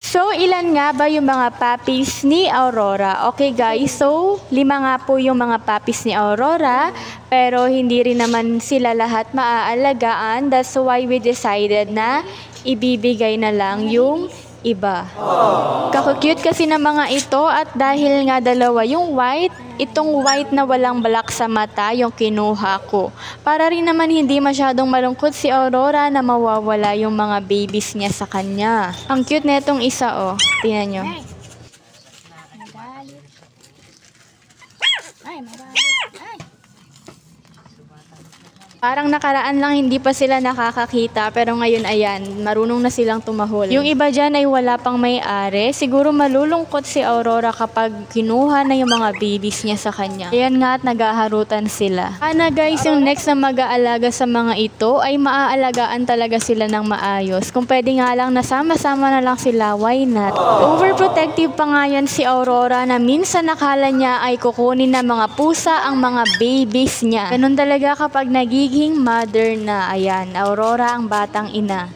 So, ilan nga ba yung mga puppies ni Aurora? Okay guys, so 5 nga po yung mga puppies ni Aurora, pero hindi rin naman sila lahat maaalagaan. That's why we decided na ibibigay na lang yung iba. Kakukute kasi ng mga ito at dahil nga dalawa yung white, itong white na walang black sa mata yung kinuha ko. Para rin naman hindi masyadong malungkot si Aurora na mawawala yung mga babies niya sa kanya. Ang cute na itong isa oh. Tingnan nyo. Parang nakaraan lang hindi pa sila nakakakita pero ngayon ayan, marunong na silang tumahol. Yung iba dyan ay wala pang may-ari. Siguro malulungkot si Aurora kapag kinuha na yung mga babies niya sa kanya. Ayan nga at naghaharutan sila. Sana guys, yung next na mag-aalaga sa mga ito ay maaalagaan talaga sila ng maayos. Kung pwede nga lang nasama-sama na lang sila, why not? Overprotective pa nga yan si Aurora na minsan nakala niya ay kukunin na mga pusa ang mga babies niya. Ganun talaga kapag nagiging mother na. Ayan, Aurora ang batang ina.